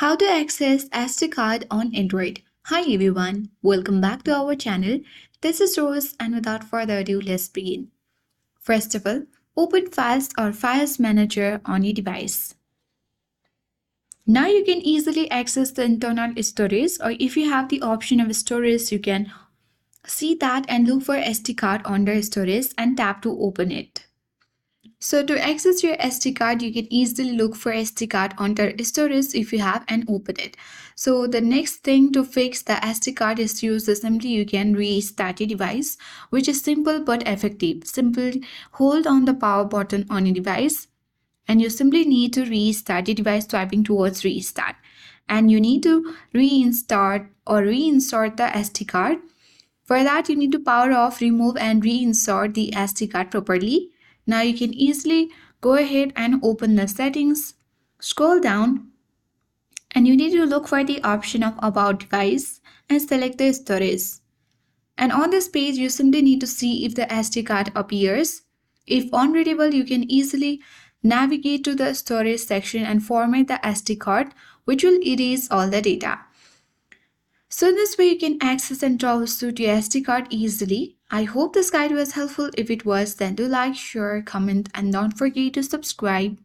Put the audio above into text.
How to access SD card on Android. Hi everyone, welcome back to our channel. This is Rose and without further ado, let's begin. First of all, open Files or Files Manager on your device. Now you can easily access the internal storage, or if you have the option of storage, you can see that and look for SD card under storage and tap to open it. So to access your SD card, you can easily look for SD card under storage if you have and open it. So the next thing to fix the SD card is to use simply you can restart your device, which is simple but effective. Simply hold on the power button on your device and you simply need to restart your device swiping towards restart. And you need to reinsert the SD card. For that, you need to power off, remove and reinsert the SD card properly. Now you can easily go ahead and open the settings, scroll down, and you need to look for the option of About Device and select the storage. And on this page, you simply need to see if the SD card appears. If unreadable, you can easily navigate to the storage section and format the SD card, which will erase all the data. So in this way, you can access and troubleshoot your SD card easily. I hope this guide was helpful. If it was, then do like, share, comment, and don't forget to subscribe.